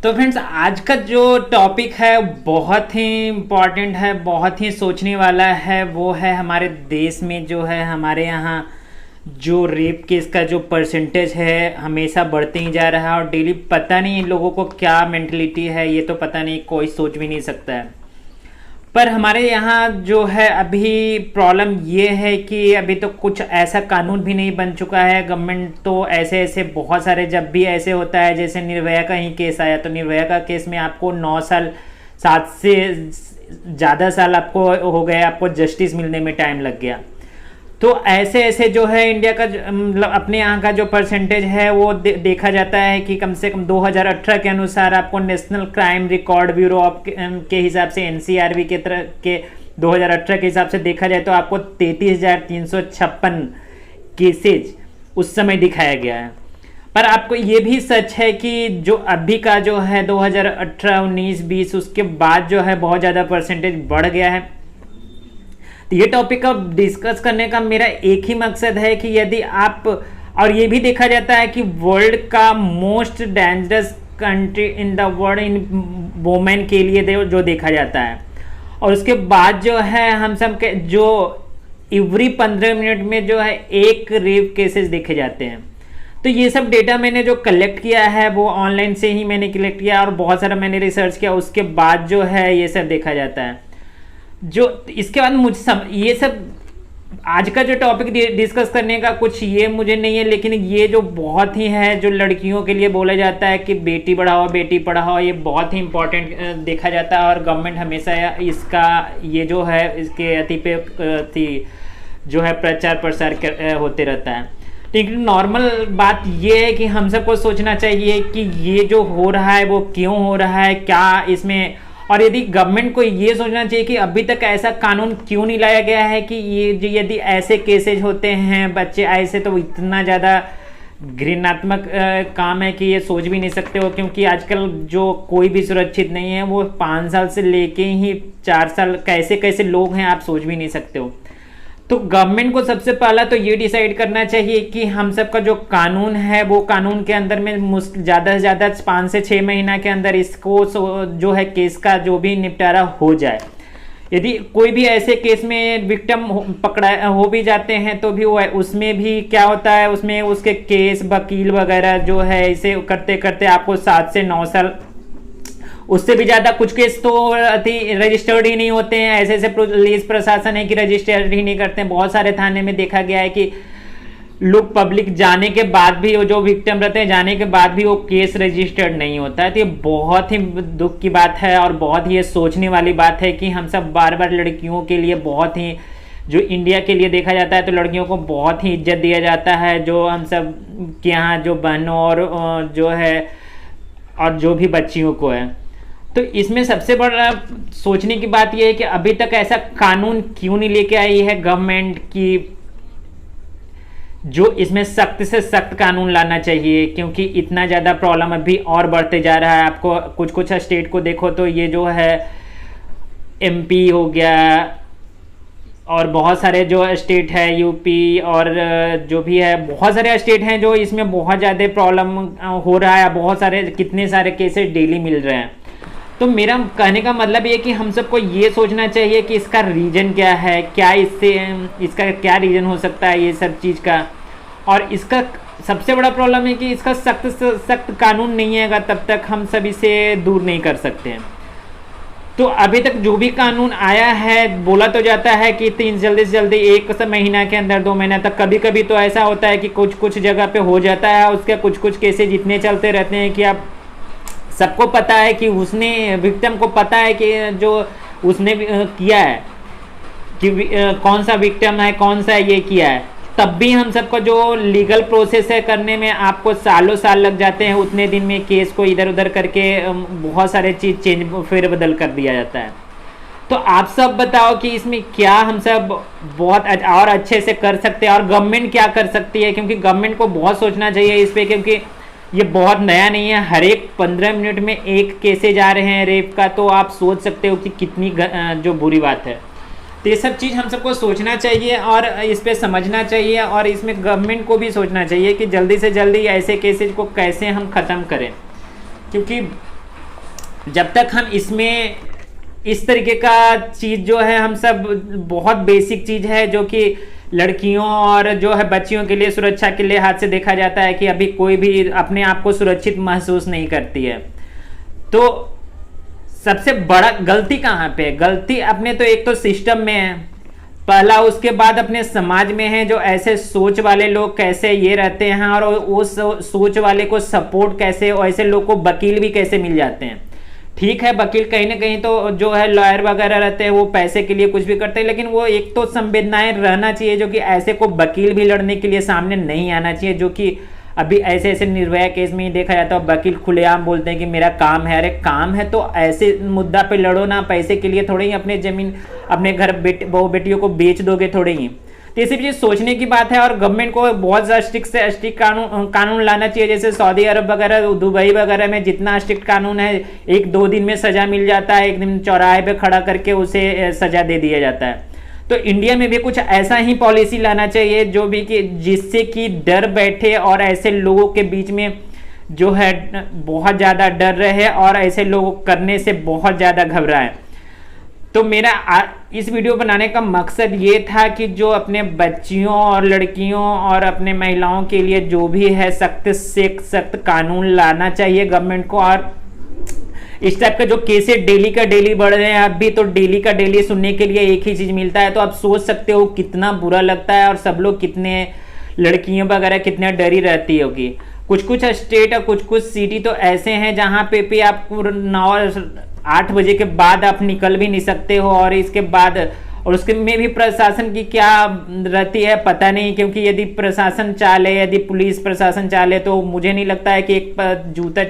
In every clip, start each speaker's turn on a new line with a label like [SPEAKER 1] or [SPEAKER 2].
[SPEAKER 1] तो फ्रेंड्स, आज का जो टॉपिक है बहुत ही इम्पॉर्टेंट है, बहुत ही सोचने वाला है। वो है हमारे देश में जो है, हमारे यहाँ जो रेप केस का जो परसेंटेज है हमेशा बढ़ते ही जा रहा है और डेली पता नहीं इन लोगों को क्या मेंटलिटी है, ये तो पता नहीं, कोई सोच भी नहीं सकता है। पर हमारे यहाँ जो है अभी प्रॉब्लम ये है कि अभी तो कुछ ऐसा कानून भी नहीं बन चुका है। गवर्नमेंट तो ऐसे ऐसे बहुत सारे, जब भी ऐसे होता है, जैसे निर्भया का ही केस आया तो निर्भया का केस में आपको 9 साल, 7 से ज़्यादा साल आपको हो गए, आपको जस्टिस मिलने में टाइम लग गया। तो ऐसे ऐसे जो है इंडिया का मतलब अपने यहाँ का जो परसेंटेज है वो देखा जाता है कि कम से कम 2018 के अनुसार आपको national crime record bureau of के हिसाब से, एनसीआरबी के तरह के 2018 के हिसाब से देखा जाए तो आपको 33,356 केसेज उस समय दिखाया गया है। पर आपको ये भी सच है कि जो अभी का जो है 2018, 19, 20 उसके बाद जो है बहुत ज़्यादा परसेंटेज बढ़ गया है। तो ये टॉपिक अब डिस्कस करने का मेरा एक ही मकसद है कि यदि आप, और ये भी देखा जाता है कि वर्ल्ड का most dangerous country in the world in women के लिए जो देखा जाता है, और उसके बाद जो है हम सब के जो एवरी 15 मिनट में जो है एक रेप केसेस देखे जाते हैं। तो ये सब डेटा मैंने जो कलेक्ट किया है वो ऑनलाइन से ही मैंने कलेक्ट किया और बहुत सारा मैंने रिसर्च किया, उसके बाद जो है ये सब देखा जाता है। जो इसके बाद मुझे ये सब आज का जो टॉपिक डिस्कस करने का कुछ ये मुझे नहीं है, लेकिन ये जो बहुत ही है, जो लड़कियों के लिए बोला जाता है कि बेटी बढ़ाओ बेटी पढ़ाओ, ये बहुत ही इम्पोर्टेंट देखा जाता है और गवर्नमेंट हमेशा इसका ये जो है इसके अति पे जो है प्रचार प्रसार होते रहता है। लेकिन नॉर्मल बात ये है कि हम सबको सोचना चाहिए कि ये जो हो रहा है वो क्यों हो रहा है, क्या इसमें, और यदि गवर्नमेंट को ये सोचना चाहिए कि अभी तक ऐसा कानून क्यों नहीं लाया गया है कि ये यदि ऐसे केसेज होते हैं बच्चे ऐसे, तो इतना ज़्यादा घृणात्मक काम है कि ये सोच भी नहीं सकते हो। क्योंकि आजकल जो कोई भी सुरक्षित नहीं है, वो 5 साल से लेके ही 4 साल कैसे कैसे लोग हैं आप सोच भी नहीं सकते हो। तो गवर्नमेंट को सबसे पहला तो ये डिसाइड करना चाहिए कि हम सब का जो कानून है वो कानून के अंदर में ज़्यादा से ज़्यादा 5 से 6 महीना के अंदर इसको जो है केस का जो भी निपटारा हो जाए। यदि कोई भी ऐसे केस में विक्टिम पकड़ा हो भी जाते हैं तो भी वो उसमें भी क्या होता है, उसमें उसके केस वकील वगैरह जो है इसे करते करते आपको 7 से 9 साल, उससे भी ज़्यादा कुछ केस तो रजिस्टर्ड ही नहीं होते हैं। ऐसे ऐसे पुलिस प्रशासन है कि रजिस्टर्ड ही नहीं करते हैं। बहुत सारे थाने में देखा गया है कि लोग पब्लिक जाने के बाद भी, वो जो विक्टिम रहते हैं जाने के बाद भी वो केस रजिस्टर्ड नहीं होता है। तो ये बहुत ही दुख की बात है और बहुत ही ये सोचने वाली बात है कि हम सब बार बार लड़कियों के लिए बहुत ही, जो इंडिया के लिए देखा जाता है तो लड़कियों को बहुत ही इज्जत दिया जाता है, जो हम सब के यहाँ जो बहनों और जो है और जो भी बच्चियों को है। तो इसमें सबसे बड़ा सोचने की बात यह है कि अभी तक ऐसा कानून क्यों नहीं लेके आई है गवर्नमेंट की, जो इसमें सख्त से सख्त कानून लाना चाहिए। क्योंकि इतना ज़्यादा प्रॉब्लम अभी और बढ़ते जा रहा है। आपको कुछ कुछ स्टेट को देखो तो ये जो है एमपी हो गया और बहुत सारे जो स्टेट है यूपी और जो भी है, बहुत सारे स्टेट हैं जो इसमें बहुत ज़्यादा प्रॉब्लम हो रहा है। बहुत सारे, कितने सारे केसेस डेली मिल रहे हैं। तो मेरा कहने का मतलब ये कि हम सबको ये सोचना चाहिए कि इसका रीज़न क्या है, क्या इसका क्या रीज़न हो सकता है ये सब चीज़ का। और इसका सबसे बड़ा प्रॉब्लम है कि इसका सख्त से सख्त कानून नहीं है, तब तक हम सब इसे दूर नहीं कर सकते हैं। तो अभी तक जो भी कानून आया है, बोला तो जाता है कि जल्दी से जल्दी 1 महीना के अंदर, 2 महीना तक, कभी कभी तो ऐसा होता है कि कुछ कुछ जगह पे हो जाता है। उसके कुछ कुछ केसेज इतने चलते रहते हैं कि आप सबको पता है कि उसने, विक्टिम को पता है कि जो उसने किया है कि कौन सा विक्टिम है, कौन सा ये किया है, तब भी हम सबको जो लीगल प्रोसेस है करने में आपको सालों साल लग जाते हैं। उतने दिन में केस को इधर उधर करके बहुत सारे चीज़ चेंज फेर बदल कर दिया जाता है। तो आप सब बताओ कि इसमें क्या हम सब बहुत और अच्छे से कर सकते हैं और गवर्नमेंट क्या कर सकती है। क्योंकि गवर्नमेंट को बहुत सोचना चाहिए इस पर, क्योंकि ये बहुत नया नहीं है। हर एक 15 मिनट में एक केसेज आ रहे हैं रेप का, तो आप सोच सकते हो कि कितनी जो बुरी बात है। तो ये सब चीज़ हम सबको सोचना चाहिए और इस पे समझना चाहिए और इसमें गवर्नमेंट को भी सोचना चाहिए कि जल्दी से जल्दी ऐसे केसेज को कैसे हम ख़त्म करें। क्योंकि जब तक हम इसमें इस तरीके का चीज़ जो है, हम सब बहुत बेसिक चीज़ है जो कि लड़कियों और जो है बच्चियों के लिए सुरक्षा के लिए हाथ से देखा जाता है कि अभी कोई भी अपने आप को सुरक्षित महसूस नहीं करती है। तो सबसे बड़ा गलती कहाँ पे है? गलती अपने तो एक तो सिस्टम में है पहला, उसके बाद अपने समाज में है। जो ऐसे सोच वाले लोग कैसे ये रहते हैं और उस सोच वाले को सपोर्ट कैसे, और ऐसे लोग को वकील भी कैसे मिल जाते हैं। ठीक है, वकील कहीं ना कहीं तो जो है लॉयर वगैरह रहते हैं वो पैसे के लिए कुछ भी करते हैं, लेकिन वो एक तो संवेदनाएं रहना चाहिए जो कि ऐसे को वकील भी लड़ने के लिए सामने नहीं आना चाहिए। जो कि अभी ऐसे ऐसे निर्भया केस में ही देखा जाता है, वकील खुलेआम बोलते हैं कि मेरा काम है। अरे काम है तो ऐसे मुद्दा पे लड़ो ना, पैसे के लिए थोड़े ही अपने जमीन अपने घर बहू बेटियों को बेच दोगे थोड़े ही। तो ये सब चीज़ सोचने की बात है और गवर्नमेंट को बहुत ज़्यादा स्ट्रिक्ट से स्ट्रिक्ट कानून लाना चाहिए। जैसे सऊदी अरब वगैरह, दुबई वगैरह में जितना स्ट्रिक्ट कानून है, 1-2 दिन में सज़ा मिल जाता है, एक दिन चौराहे पे खड़ा करके उसे सज़ा दे दिया जाता है। तो इंडिया में भी कुछ ऐसा ही पॉलिसी लाना चाहिए जो भी कि जिससे कि डर बैठे और ऐसे लोगों के बीच में जो है बहुत ज़्यादा डर रहे और ऐसे लोग करने से बहुत ज़्यादा घबराएं। तो मेरा इस वीडियो बनाने का मकसद ये था कि जो अपने बच्चियों और लड़कियों और अपने महिलाओं के लिए जो भी है सख्त से सख्त कानून लाना चाहिए गवर्नमेंट को। और इस टाइप का जो केसेस डेली का डेली बढ़ रहे हैं, अभी तो डेली का डेली सुनने के लिए एक ही चीज़ मिलता है, तो आप सोच सकते हो कितना बुरा लगता है और सब लोग कितने, लड़कियां वगैरह कितने डरी रहती होगी। कुछ कुछ स्टेट और कुछ कुछ सिटी तो ऐसे हैं जहाँ पे भी आप 9-8 बजे के बाद आप निकल भी नहीं सकते हो। और इसके बाद और उसके में भी प्रशासन की क्या रहती है पता नहीं, क्योंकि यदि प्रशासन चाले, यदि पुलिस प्रशासन चाले तो मुझे नहीं लगता है कि एक जूता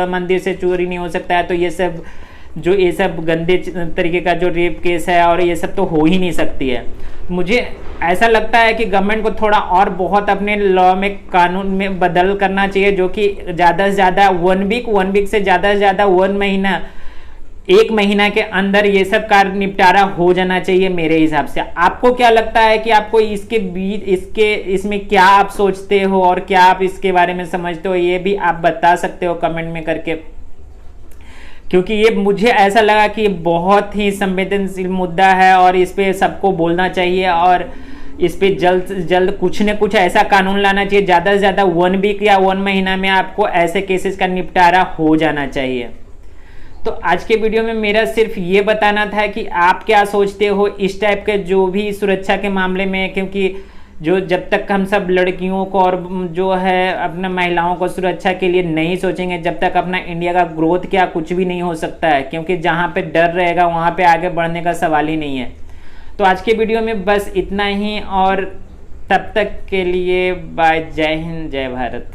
[SPEAKER 1] मंदिर से चोरी नहीं हो सकता है। तो ये सब गंदे तरीके का जो रेप केस है और ये सब तो हो ही नहीं सकती है। मुझे ऐसा लगता है कि गवर्नमेंट को थोड़ा और बहुत अपने लॉ में, कानून में बदल करना चाहिए, जो कि ज़्यादा से ज़्यादा 1 वीक से ज़्यादा 1 महीना, 1 महीना के अंदर ये सब कार्य निपटारा हो जाना चाहिए मेरे हिसाब से। आपको क्या लगता है कि आपको इसमें क्या आप सोचते हो और क्या आप इसके बारे में समझते हो, ये भी आप बता सकते हो कमेंट में करके। क्योंकि ये मुझे ऐसा लगा कि बहुत ही संवेदनशील मुद्दा है और इस पे सबको बोलना चाहिए और इस पे जल्द से जल्द कुछ न कुछ ऐसा कानून लाना चाहिए। ज़्यादा से ज़्यादा 1 वीक या 1 महीना में आपको ऐसे केसेस का निपटारा हो जाना चाहिए। तो आज के वीडियो में मेरा सिर्फ ये बताना था कि आप क्या सोचते हो इस टाइप के जो भी सुरक्षा के मामले में। क्योंकि जो जब तक हम सब लड़कियों को और जो है अपने महिलाओं को सुरक्षा के लिए नहीं सोचेंगे, जब तक अपना इंडिया का ग्रोथ क्या कुछ भी नहीं हो सकता है। क्योंकि जहाँ पे डर रहेगा वहाँ पे आगे बढ़ने का सवाल ही नहीं है। तो आज के वीडियो में बस इतना ही और तब तक के लिए बाय। जय हिंद, जय भारत।